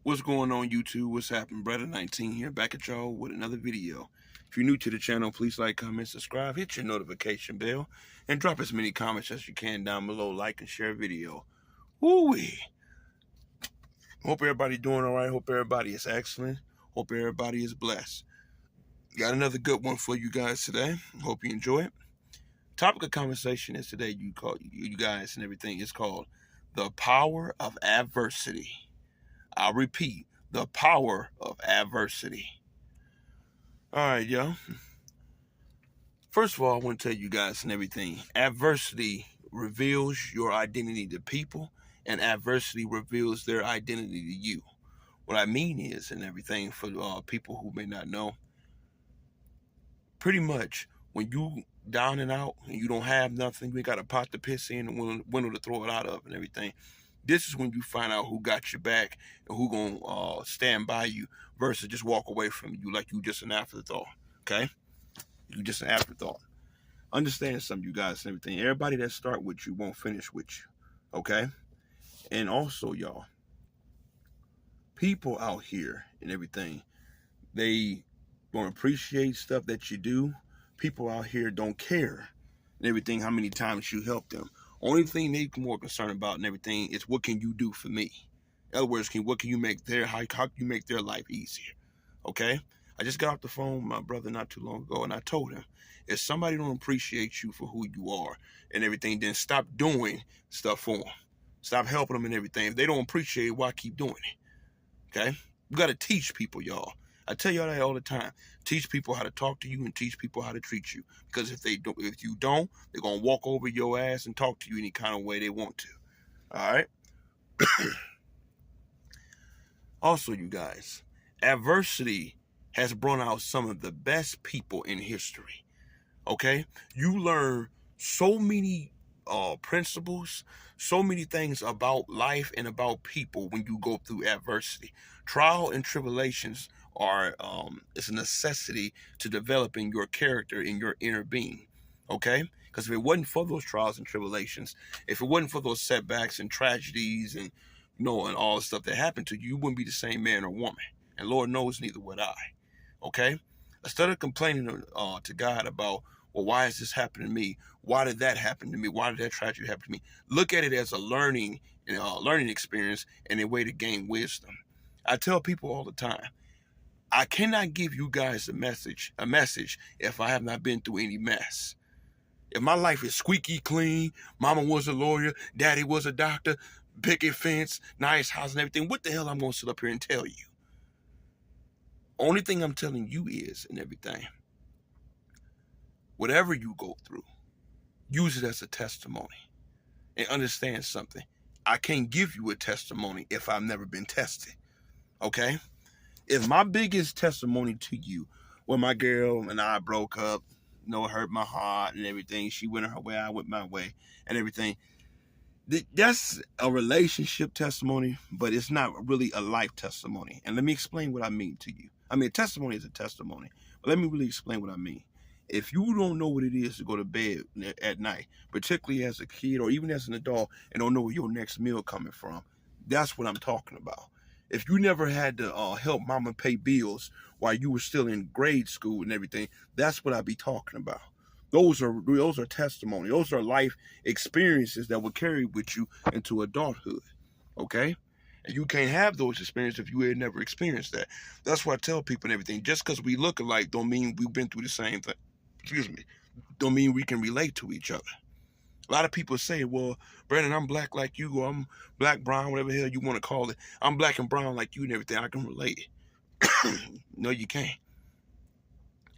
What's going on, YouTube? What's happening? Brother 19 here, back at y'all with another video. If you're new to the channel, please like, comment, subscribe, hit your notification bell, and drop as many comments as you can down below. Like and share video. Woo-wee! Hope everybody doing all right. Hope everybody is excellent. Hope everybody is blessed. Got another good one for you guys today. Hope you enjoy it. Topic of conversation is today, you guys and everything, is called the power of adversity. I'll repeat, the power of adversity. All right, y'all. First of all, I want to tell you guys and everything, adversity reveals your identity to people, and adversity reveals their identity to you. What I mean is, and everything, for people who may not know, pretty much when you down and out and you don't have nothing, you got a pot to piss in and window to throw it out of and everything. This is when you find out who got your back and who gonna stand by you versus just walk away from you like you just an afterthought. Okay, you just an afterthought. Understand something, you guys and everything. Everybody that start with you won't finish with you. Okay, and also, y'all, people out here and everything, they don't appreciate stuff that you do. People out here don't care and everything how many times you help them. Only thing they're more concerned about and everything is what can you do for me. In other words, what can you make how can you make their life easier? Okay? I just got off the phone with my brother not too long ago, and I told him, if somebody don't appreciate you for who you are and everything, then stop doing stuff for them. Stop helping them and everything. If they don't appreciate it, why keep doing it? Okay? You got to teach people, y'all. I tell y'all that all the time. Teach people how to talk to you and teach people how to treat you. Because if you don't, they're gonna walk over your ass and talk to you any kind of way they want to. All right. Also, you guys, adversity has brought out some of the best people in history. Okay, you learn so many principles, so many things about life and about people when you go through adversity. Trial and tribulations are it's a necessity to developing your character in your inner being. Okay, because if it wasn't for those trials and tribulations, if it wasn't for those setbacks and tragedies and and all the stuff that happened to you, you wouldn't be the same man or woman. And Lord knows neither would I. Okay, instead of complaining to God about, well, why is this happening to me? Why did that happen to me? Why did that tragedy happen to me? Look at it as a learning experience and a way to gain wisdom. I tell people all the time, I cannot give you guys a message if I have not been through any mess. If my life is squeaky clean, mama was a lawyer, daddy was a doctor, picket fence, nice house and everything, what the hell I'm going to sit up here and tell you? Only thing I'm telling you is, and everything, whatever you go through, use it as a testimony. And understand something. I can't give you a testimony if I've never been tested. Okay? If my biggest testimony to you, when my girl and I broke up, it hurt my heart and everything. She went her way, I went my way and everything. That's a relationship testimony, but it's not really a life testimony. And let me explain what I mean to you. I mean, a testimony is a testimony, but let me really explain what I mean. If you don't know what it is to go to bed at night, particularly as a kid or even as an adult, and don't know where your next meal coming from, that's what I'm talking about. If you never had to help mama pay bills while you were still in grade school and everything, that's what I be talking about. Those are testimony. Those are life experiences that will carry with you into adulthood. Okay? And you can't have those experiences if you had never experienced that. That's why I tell people and everything. Just because we look alike don't mean we've been through the same thing. Don't mean we can relate to each other. A lot of people say, well, Brandon, I'm black like you, or I'm black, brown, whatever the hell you want to call it. I'm black and brown like you and everything. I can relate. No, you can't.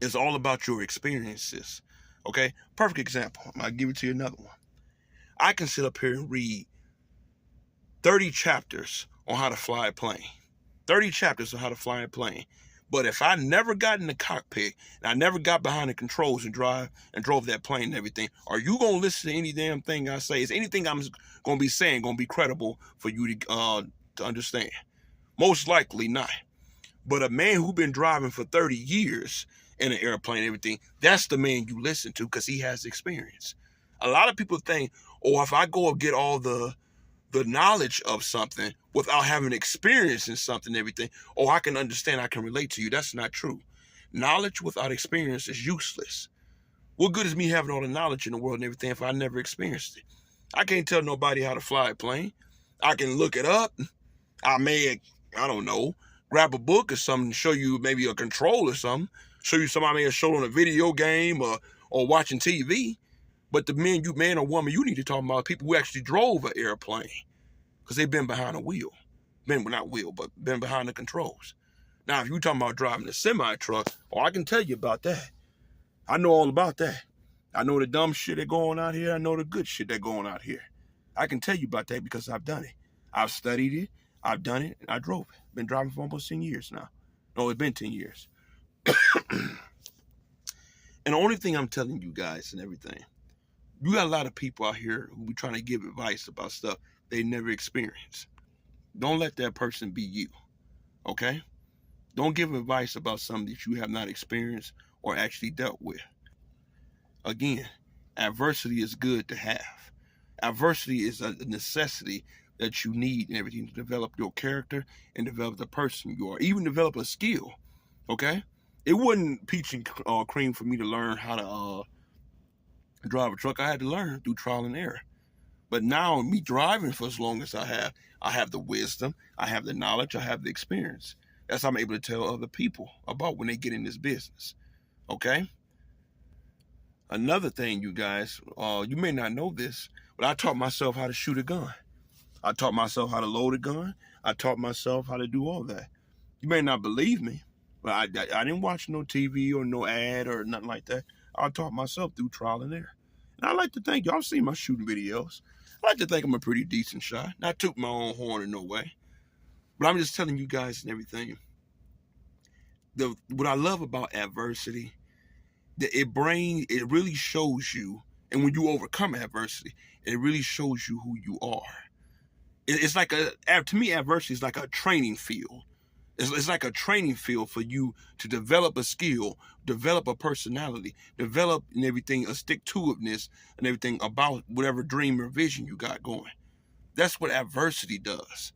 It's all about your experiences. Okay? Perfect example. I'll give it to you another one. I can sit up here and read 30 chapters on how to fly a plane. 30 chapters on how to fly a plane. But if I never got in the cockpit and I never got behind the controls and drove that plane and everything, are you gonna listen to any damn thing I say? Is anything I'm gonna be saying gonna be credible for you to understand? Most likely not. But a man who been driving for 30 years in an airplane and everything, that's the man you listen to because he has experience. A lot of people think, oh, if I go and get all the the knowledge of something without having experience in something and everything. Oh, I can understand, I can relate to you. That's not true. Knowledge without experience is useless. What good is me having all the knowledge in the world and everything if I never experienced it? I can't tell nobody how to fly a plane. I can look it up. I may, I don't know, grab a book or something, show you maybe a control or something, show you somebody may have showed on a video game or watching TV. But the man or woman you need to talk about people who actually drove an airplane because they've been behind a wheel. Been behind the controls. Now, if you're talking about driving a semi-truck, oh, I can tell you about that. I know all about that. I know the dumb shit that going out here. I know the good shit that going out here. I can tell you about that because I've done it. I've studied it. I've done it. And I drove it. Been driving for almost 10 years now. No, it's been 10 years. And the only thing I'm telling you guys and everything, you got a lot of people out here who be trying to give advice about stuff they never experienced. Don't let that person be you, okay? Don't give advice about something that you have not experienced or actually dealt with. Again, adversity is good to have. Adversity is a necessity that you need and everything to develop your character and develop the person you are, even develop a skill, okay? It wasn't peach and cream for me to learn how to drive a truck. I had to learn through trial and error. But now, me driving for as long as I have the wisdom, I have the knowledge, I have the experience. That's how I'm able to tell other people about when they get in this business, okay? Another thing, you guys, you may not know this, but I taught myself how to shoot a gun. I taught myself how to load a gun. I taught myself how to do all that. You may not believe me, but I didn't watch no TV or no ad or nothing like that. I taught myself through trial and error. And I like to think, y'all see my shooting videos. I like to think I'm a pretty decent shot. Not toot my own horn in no way. But I'm just telling you guys and everything. What I love about adversity, that it really shows you, and when you overcome adversity, it really shows you who you are. It's like to me, adversity is like a training field. It's like a training field for you to develop a skill, develop a personality, develop and everything, a stick-to-itiveness and everything about whatever dream or vision you got going. That's what adversity does.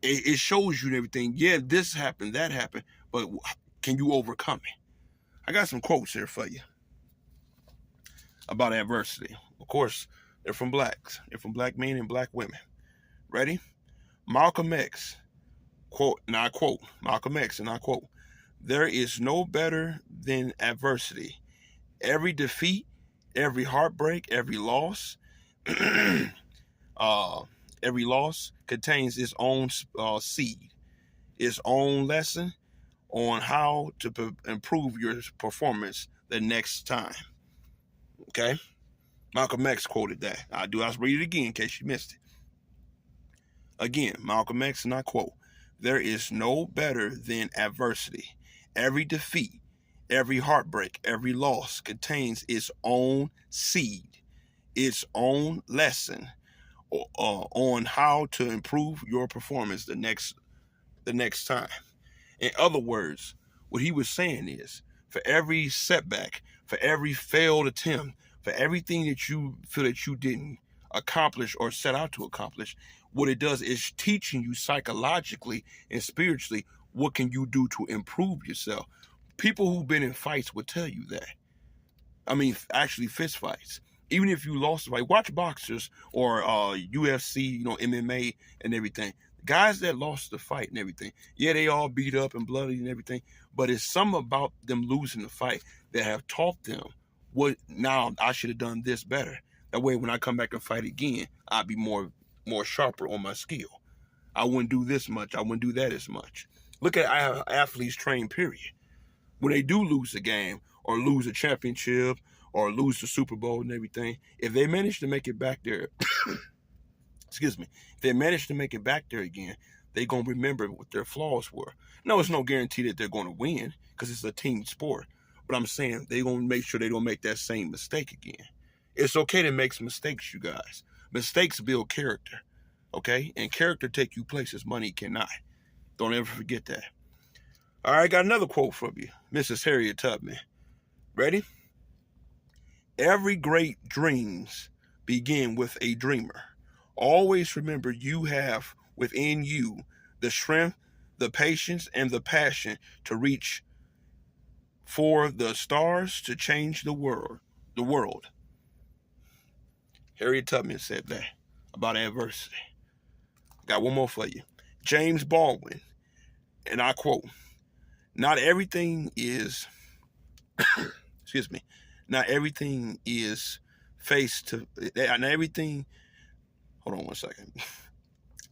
It shows you everything. Yeah, this happened, that happened, but can you overcome it? I got some quotes here for you about adversity. Of course, they're from blacks. They're from black men and black women. Ready? Malcolm X. Quote, and I quote, Malcolm X, and I quote, "There is no better than adversity. Every defeat, every heartbreak, every loss, every loss contains its own seed, its own lesson on how to improve your performance the next time." Okay? Malcolm X quoted that. I'll read it again in case you missed it. Again, Malcolm X, and I quote, "There is no better than adversity. Every defeat, every heartbreak, every loss contains its own seed, its own lesson on how to improve your performance the next time." In other words, what he was saying is, for every setback, for every failed attempt, for everything that you feel that you didn't accomplish or set out to accomplish, what it does is teaching you psychologically and spiritually what can you do to improve yourself. People who've been in fights will tell you that. I mean, actually fist fights. Even if you lost a fight, watch boxers or UFC, MMA and everything. Guys that lost the fight and everything, yeah, they all beat up and bloody and everything, but it's something about them losing the fight that have taught them what, now I should have done this better. That way, when I come back and fight again, I'll be more sharper on my skill. I wouldn't do this much. I wouldn't do that as much. Look at how athletes train, period. When they do lose a game or lose a championship or lose the Super Bowl and everything, if they manage to make it back there, excuse me, if they manage to make it back there again, they're going to remember what their flaws were. No, it's no guarantee that they're going to win because it's a team sport. But I'm saying they're going to make sure they don't make that same mistake again. It's okay to make some mistakes, you guys. Mistakes build character, okay? And character take you places money cannot. Don't ever forget that. All right, got another quote from you, Mrs. Harriet Tubman. Ready? "Every great dreams begin with a dreamer. Always remember you have within you the strength, the patience, and the passion to reach for the stars to change the world. The world. Harriet Tubman said that about adversity. Got one more for you. James Baldwin, and I quote, not everything is, excuse me, not everything is not everything, hold on one second.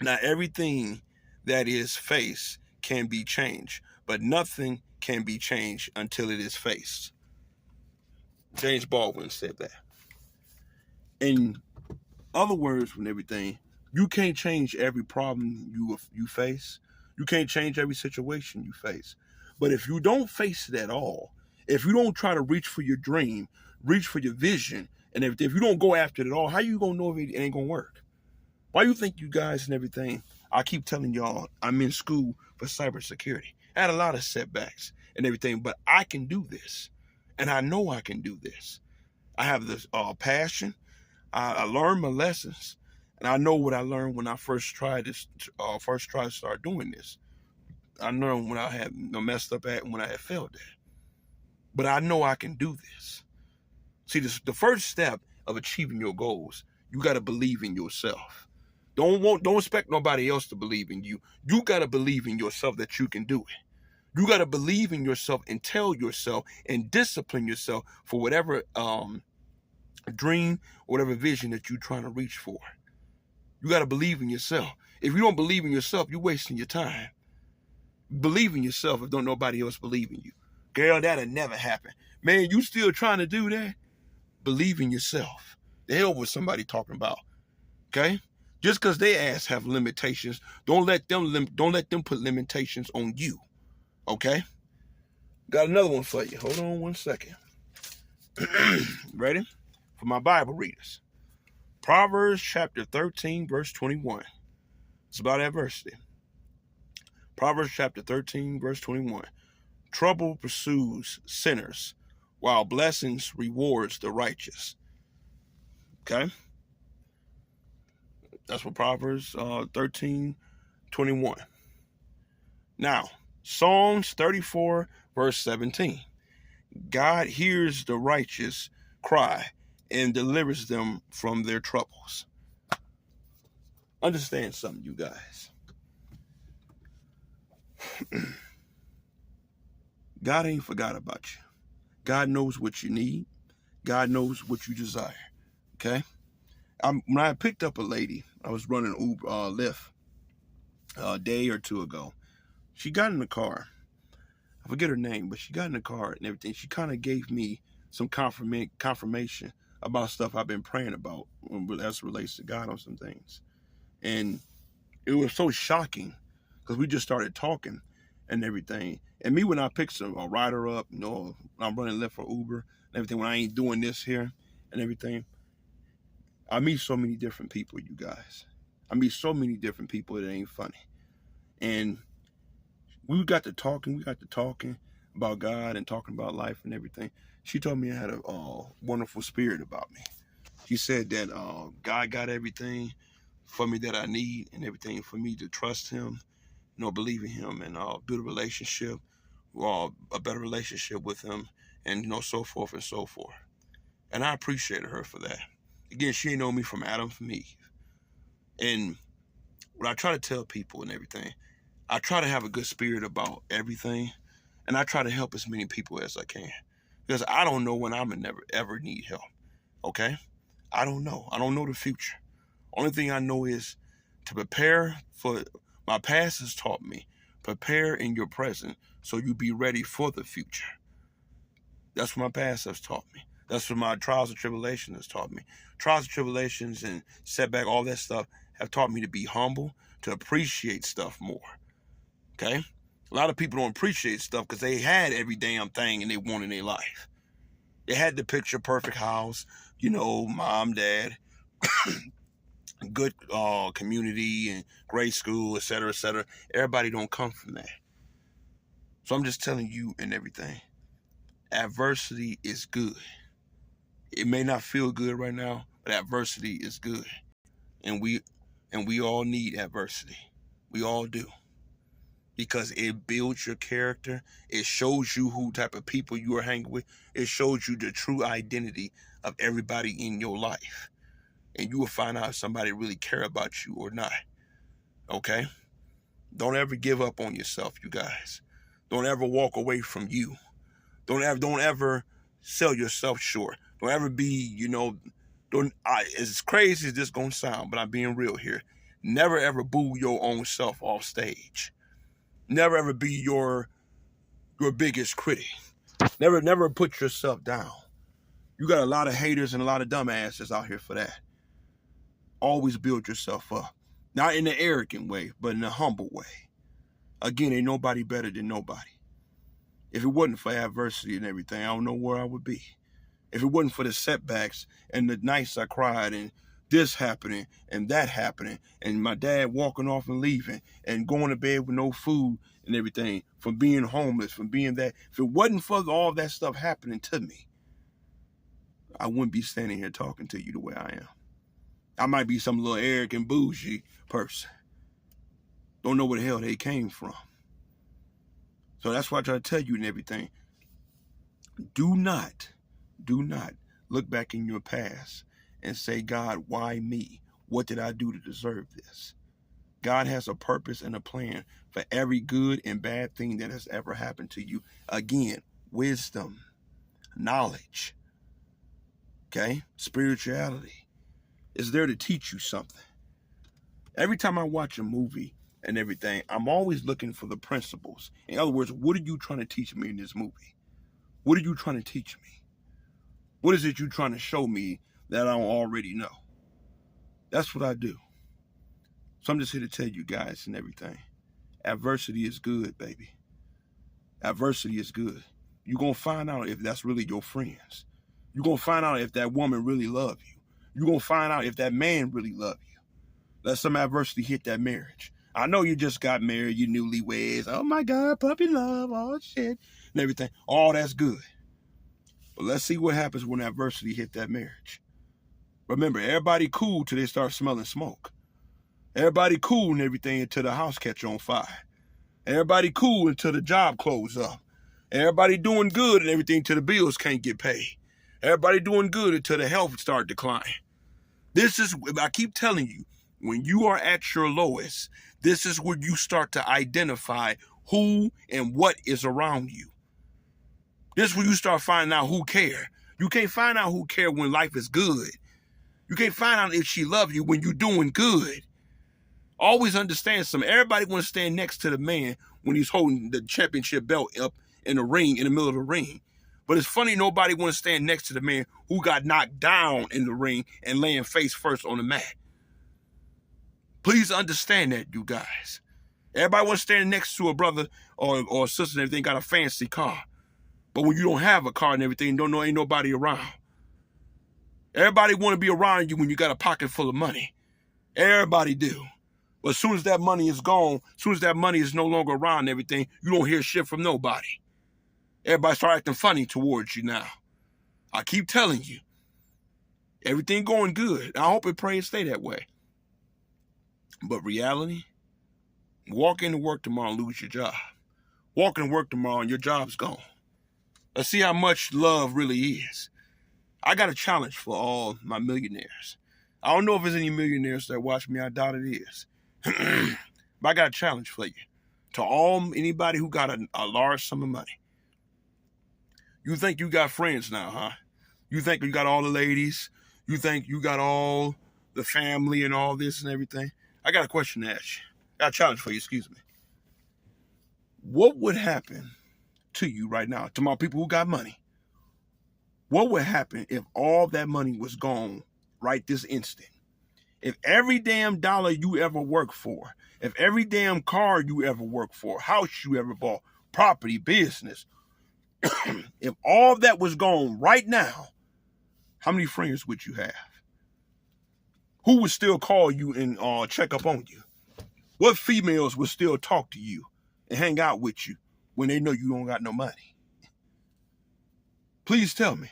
Not everything that is faced can be changed, but nothing can be changed until it is faced. James Baldwin said that. In other words, and everything, you can't change every problem you face. You can't change every situation you face. But if you don't face it at all, if you don't try to reach for your dream, reach for your vision, and everything, if you don't go after it at all, how you gonna know if it ain't gonna work? Why you think you guys and everything? I keep telling y'all I'm in school for cybersecurity. I had a lot of setbacks and everything, but I can do this, and I know I can do this. I have this passion. I learned my lessons, and I know what I learned when I first tried to start doing this. I learned when I had messed up at and when I had failed at. But I know I can do this. See, the first step of achieving your goals, you got to believe in yourself. Don't expect nobody else to believe in you. You got to believe in yourself that you can do it. You got to believe in yourself and tell yourself and discipline yourself for whatever dream, whatever vision that you're trying to reach for. You got to believe in yourself. If you don't believe in yourself, you're wasting your time. Believe in yourself if don't nobody else believe in you. Girl, that'll never happen. Man, you still trying to do that? Believe in yourself. The hell was somebody talking about? Okay? Just because they ass have limitations, don't let them put limitations on you. Okay? Got another one for you. Hold on one second. Ready? For my Bible readers. Proverbs chapter 13, verse 21. It's about adversity. Proverbs chapter 13, verse 21. Trouble pursues sinners, while blessings rewards the righteous. Okay? That's what Proverbs 13, 21. Now, Psalms 34, verse 17. God hears the righteous cry and delivers them from their troubles. Understand something, you guys. God ain't forgot about you. God knows what you need. God knows what you desire. Okay? When I picked up a lady, I was running Uber, Lyft a day or two ago. She got in the car. I forget her name, but she got in the car and everything. She kind of gave me some confirmation about stuff I've been praying about as it relates to God on some things. And it was so shocking because we just started talking and everything. And me, when I pick a rider up, when I'm running Lyft for Uber and everything, when I ain't doing this here and everything, I meet so many different people, you guys. I meet so many different people, it ain't funny. And we got to talking about God and talking about life and everything. She told me I had a wonderful spirit about me. She said that God got everything for me that I need and everything for me to trust him, believe in him and build a relationship, a better relationship with him, and so forth and so forth. And I appreciated her for that. Again, she ain't know me from Adam from Eve. And what I try to tell people and everything, I try to have a good spirit about everything, and I try to help as many people as I can. Because I don't know when I'm gonna never ever need help. Okay? I don't know. I don't know the future. Only thing I know is to prepare for, my past has taught me, prepare in your present so you be ready for the future. That's what my past has taught me. That's what my trials and tribulations has taught me. Trials and tribulations and setback, all that stuff have taught me to be humble, to appreciate stuff more. Okay? A lot of people don't appreciate stuff because they had every damn thing and they want in their life. They had the picture perfect house, mom, dad, good community and great school, etc., etc. Everybody don't come from that. So I'm just telling you and everything. Adversity is good. It may not feel good right now, but adversity is good. And we all need adversity. We all do. Because it builds your character. It shows you who type of people you are hanging with. It shows you the true identity of everybody in your life. And you will find out if somebody really care about you or not. Okay? Don't ever give up on yourself, you guys. Don't ever walk away from you. Don't ever sell yourself short. Don't ever be, as crazy as this gonna sound, but I'm being real here. Never ever boo your own self off stage. Never ever be your biggest critic. Never put yourself down. You got a lot of haters and a lot of dumbasses out here for that. Always build yourself up. Not in an arrogant way, but in a humble way. Again, ain't nobody better than nobody. If it wasn't for adversity and everything, I don't know where I would be. If it wasn't for the setbacks and the nights I cried and this happening and that happening and my dad walking off and leaving and going to bed with no food and everything, from being homeless, from being that, if it wasn't for all that stuff happening to me, I wouldn't be standing here talking to you the way I am. I might be some little arrogant, bougie person. Don't know where the hell they came from. So that's why I try to tell you and everything. Do not look back in your past and say, God, why me? What did I do to deserve this? God has a purpose and a plan for every good and bad thing that has ever happened to you. Again, wisdom, knowledge, okay? Spirituality is there to teach you something. Every time I watch a movie and everything, I'm always looking for the principles. In other words, what are you trying to teach me in this movie? What are you trying to teach me? What is it you're trying to show me that I don't already know? That's what I do. So I'm just here to tell you guys and everything. Adversity is good, baby. Adversity is good. You're going to find out if that's really your friends. You're going to find out if that woman really loves you. You're going to find out if that man really loves you. Let some adversity hit that marriage. I know you just got married, you newlyweds. Oh my God, puppy love, all shit, and everything. All that's good. But let's see what happens when adversity hit that marriage. Remember, everybody cool till they start smelling smoke. Everybody cool and everything until the house catch on fire. Everybody cool until the job closes up. Everybody doing good and everything until the bills can't get paid. Everybody doing good until the health start declining. This is, I keep telling you, when you are at your lowest, this is where you start to identify who and what is around you. This is where you start finding out who care. You can't find out who care when life is good. You can't find out if she loves you when you're doing good. Always understand something. Everybody wants to stand next to the man when he's holding the championship belt up in the ring, in the middle of the ring. But it's funny, nobody wants to stand next to the man who got knocked down in the ring and laying face first on the mat. Please understand that, you guys. Everybody wants to stand next to a brother or a sister and everything got a fancy car. But when you don't have a car and everything, don't know ain't nobody around. Everybody want to be around you when you got a pocket full of money. Everybody do. But as soon as that money is gone, as soon as that money is no longer around and everything, you don't hear shit from nobody. Everybody start acting funny towards you now. I keep telling you, everything going good. I hope and pray and stay that way. But reality, walk into work tomorrow and lose your job. Walk into work tomorrow and your job's gone. Let's see how much love really is. I got a challenge for all my millionaires. I don't know if there's any millionaires that watch me. I doubt it is. But I got a challenge for you. To anybody who got a large sum of money. You think you got friends now, huh? You think you got all the ladies? You think you got all the family and all this and everything? I got a question to ask you. I got a challenge for you, excuse me. What would happen to you right now, to my people who got money? What would happen if all that money was gone right this instant? If every damn dollar you ever worked for, if every damn car you ever worked for, house you ever bought, property, business, if all that was gone right now, how many friends would you have? Who would still call you and check up on you? What females would still talk to you and hang out with you when they know you don't got no money? Please tell me.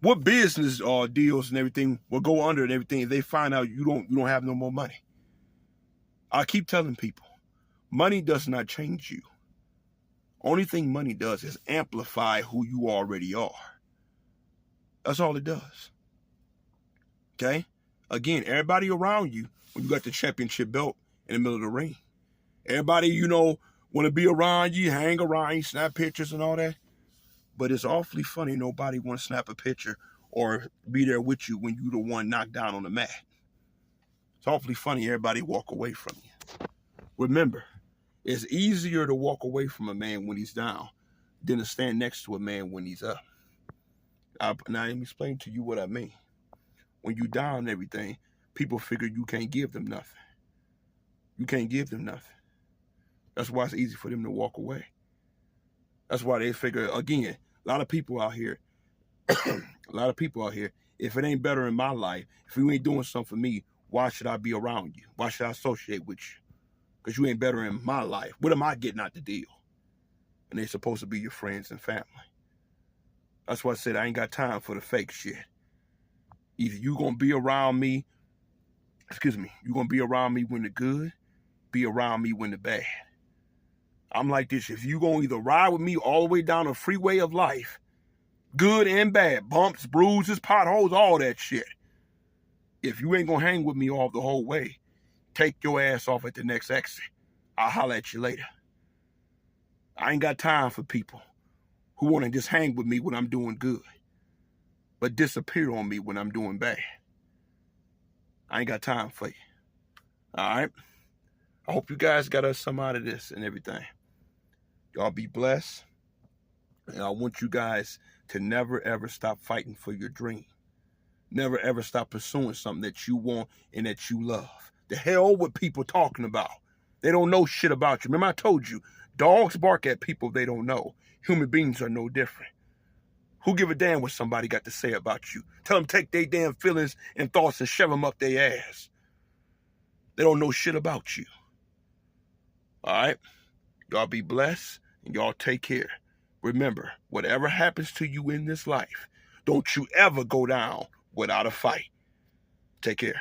What business deals and everything will go under and everything if they find out you don't have no more money? I keep telling people, money does not change you. Only thing money does is amplify who you already are. That's all it does. Okay? Again, everybody around you, when you got the championship belt in the middle of the ring, everybody, want to be around you, hang around you, snap pictures and all that. But it's awfully funny nobody want to snap a picture or be there with you when you the one knocked down on the mat. It's awfully funny everybody walk away from you. Remember, it's easier to walk away from a man when he's down than to stand next to a man when he's up. Now let me explain to you what I mean. When you down and everything, people figure you can't give them nothing. You can't give them nothing. That's why it's easy for them to walk away. That's why they figure, again, a lot of people out here, if it ain't better in my life, if you ain't doing something for me, why should I be around you? Why should I associate with you? Because you ain't better in my life. What am I getting out the deal? And they supposed to be your friends and family. That's why I said I ain't got time for the fake shit. Either you gonna be around me, you gonna be around me when the good, be around me when the bad. I'm like this, if you gonna either ride with me all the way down the freeway of life, good and bad, bumps, bruises, potholes, all that shit. If you ain't gonna hang with me all the whole way, take your ass off at the next exit. I'll holler at you later. I ain't got time for people who want to just hang with me when I'm doing good, but disappear on me when I'm doing bad. I ain't got time for you. All right? I hope you guys got us some out of this and everything. Y'all be blessed. And I want you guys to never, ever stop fighting for your dream. Never, ever stop pursuing something that you want and that you love. The hell with people talking about. They don't know shit about you. Remember I told you, dogs bark at people they don't know. Human beings are no different. Who give a damn what somebody got to say about you? Tell them take their damn feelings and thoughts and shove them up their ass. They don't know shit about you. All right? Y'all be blessed and y'all take care. Remember, whatever happens to you in this life, don't you ever go down without a fight. Take care.